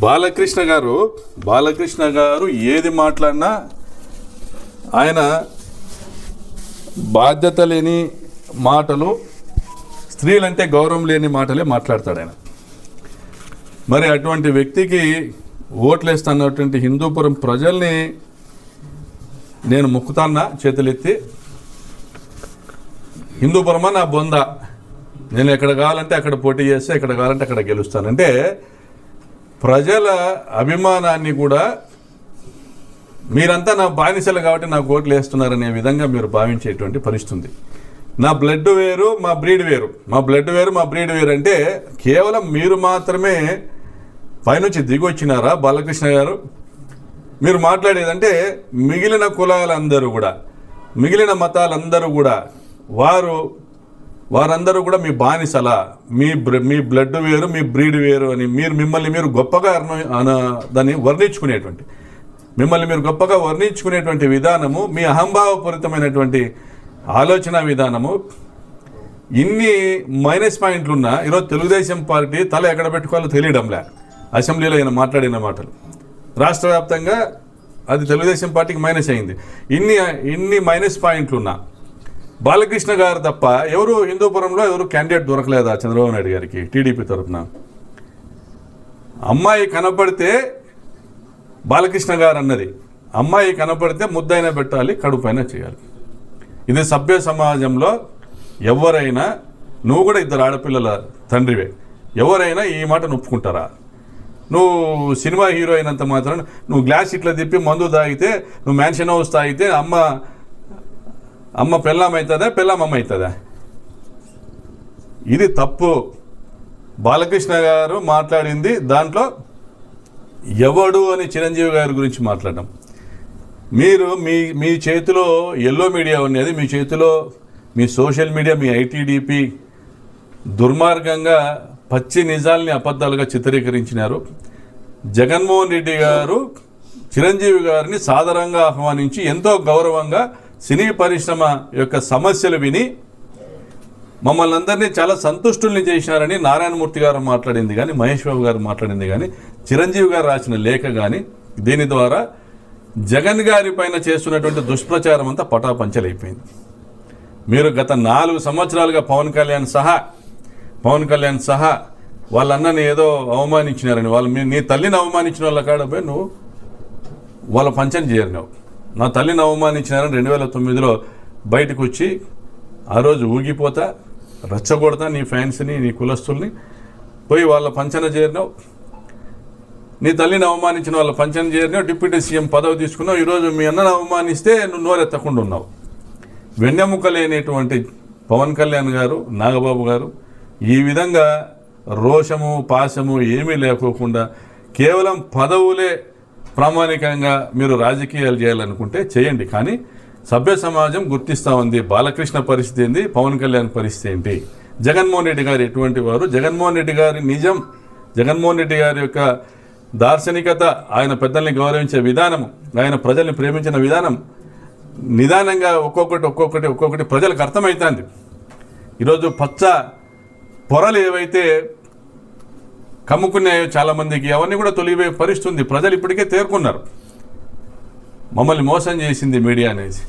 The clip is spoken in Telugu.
బాలకృష్ణ గారు ఏది మాట్లాడినా ఆయన బాధ్యత లేని మాటలు, స్త్రీలంటే గౌరవం లేని మాటలే మాట్లాడతాడు ఆయన. మరి అటువంటి వ్యక్తికి ఓట్లేస్తున్నటువంటి హిందూపురం ప్రజల్ని నేను మొక్కుతాన్నా చేతులెత్తి, హిందూపురమా నా బొంద, నేను ఎక్కడ కావాలంటే అక్కడ పోటీ చేస్తే, ఎక్కడ కావాలంటే అక్కడ గెలుస్తానంటే ప్రజల అభిమానాన్ని కూడా మీరంతా నా బానిసలు కాబట్టి నాకు ఓట్లు వేస్తున్నారనే విధంగా మీరు భావించేటువంటి పరిస్థితి. నా బ్లడ్ వేరు, మా బ్రీడ్ వేరు, మా బ్లడ్ వేరు, మా బ్రీడ్ వేరు అంటే కేవలం మీరు మాత్రమే పైనుంచి దిగి వచ్చినారా బాలకృష్ణ గారు? మీరు మాట్లాడేదంటే మిగిలిన కులాలందరూ కూడా, మిగిలిన మతాలందరూ కూడా వారందరూ కూడా మీ బానిసలా, మీ బ్లడ్ వేరు, మీ బ్రీడ్ వేరు అని మిమ్మల్ని మీరు గొప్పగా దాన్ని వర్ణించుకునేటువంటి, మిమ్మల్ని మీరు గొప్పగా వర్ణించుకునేటువంటి విధానము, మీ అహంభావపూరితమైనటువంటి ఆలోచన విధానము, ఇన్ని మైనస్ పాయింట్లున్నా ఈరోజు తెలుగుదేశం పార్టీ తల ఎక్కడ పెట్టుకోవాలో తెలియడంలే. అసెంబ్లీలో ఆయన మాట్లాడిన మాటలు రాష్ట్ర వ్యాప్తంగా అది తెలుగుదేశం పార్టీకి మైనస్ అయింది. ఇన్ని మైనస్ పాయింట్లున్నా బాలకృష్ణ గారు తప్ప ఎవరు హిందూపురంలో ఎవరు క్యాండిడేట్ దొరకలేదా చంద్రబాబు నాయుడు గారికి టీడీపీ తరఫున? అమ్మాయి కనపడితే బాలకృష్ణ గారు అన్నది, అమ్మాయి కనపడితే ముద్దైనా పెట్టాలి, కడుపైనా చేయాలి. ఇది సభ్య సమాజంలో ఎవరైనా, నువ్వు కూడా ఇద్దరు ఆడపిల్లల తండ్రివే, ఎవరైనా ఈ మాట ఒప్పుకుంటారా? నువ్వు సినిమా హీరో అయినంత మాత్రం నువ్వు గ్లాస్ ఇట్లా తిప్పి మందు తాగితే, నువ్వు మ్యాన్షన్ హౌస్ తాగితే అమ్మ పెళ్ళాం అవుతుందా, పెళ్ళాం అమ్మ అవుతుందా? ఇది తప్పు. బాలకృష్ణ గారు మాట్లాడింది దాంట్లో ఎవడు అని చిరంజీవి గారి గురించి మాట్లాడడం. మీరు మీ చేతిలో ఎల్లో మీడియా ఉన్నది, మీ చేతిలో మీ సోషల్ మీడియా, మీ ఐటీడీపీ దుర్మార్గంగా పచ్చి నిజాల్ని అబద్ధాలుగా చిత్రీకరించినారు. జగన్మోహన్ రెడ్డి గారు చిరంజీవి గారిని సాదరంగా ఆహ్వానించి ఎంతో గౌరవంగా సినీ పరిశ్రమ యొక్క సమస్యలు విని మమ్మల్ని అందరినీ చాలా సంతుష్టుల్ని చేసినారని నారాయణమూర్తి గారు మాట్లాడింది కానీ, మహేష్ బాబు గారు మాట్లాడింది కానీ, చిరంజీవి గారు రాసిన లేఖ కానీ, దీని ద్వారా జగన్ గారి పైన చేస్తున్నటువంటి దుష్ప్రచారం అంతా పటాపంచలైపోయింది. మీరు గత 4 సంవత్సరాలుగా పవన్ కళ్యాణ్ సహా వాళ్ళ అన్నని ఏదో అవమానించినారని, నీ తల్లిని అవమానించిన వాళ్ళ కాడ పోయి నువ్వు వాళ్ళ పంచం చేరినావు. నా తల్లిని అవమానించినారని 2009లో బయటకు వచ్చి ఆ రోజు ఊగిపోతా రచ్చగొడతా నీ ఫ్యాన్స్ని, నీ కులస్తుల్ని, పోయి వాళ్ళ పంచన చేరినావు. నీ తల్లిని అవమానించిన వాళ్ళ పంచన చేరినావు, డిప్యూటీ సీఎం పదవి తీసుకున్నావు. ఈరోజు మీ అన్నను అవమానిస్తే నువ్వు నోరెత్తకుండా ఉన్నావు. వెన్నెముక లేనటువంటి పవన్ కళ్యాణ్ గారు, నాగబాబు గారు ఈ విధంగా రోషము పాశము ఏమీ లేకోకుండా కేవలం పదవులే ప్రామాణికంగా మీరు రాజకీయాలు చేయాలనుకుంటే చేయండి, కానీ సభ్య సమాజం గుర్తిస్తూ ఉంది బాలకృష్ణ పరిస్థితి ఏంది, పవన్ కళ్యాణ్ పరిస్థితి ఏంటి, జగన్మోహన్ రెడ్డి గారు ఎటువంటి వారు, జగన్మోహన్ రెడ్డి గారి నిజం, జగన్మోహన్ రెడ్డి గారి యొక్క దార్శనికత, ఆయన పెద్దల్ని గౌరవించే విధానం, ఆయన ప్రజల్ని ప్రేమించిన విధానం నిదానంగా ఒక్కొక్కటి ప్రజలకు అర్థమవుతుంది. ఈరోజు పచ్చ పొరలు ఏవైతే కమ్ముకున్నాయో చాలామందికి అవన్నీ కూడా తొలిగిపోయే పరిస్థితి ఉంది. ప్రజలు ఇప్పటికే తేరుకున్నారు, మమ్మల్ని మోసం చేసింది మీడియా అనేసి.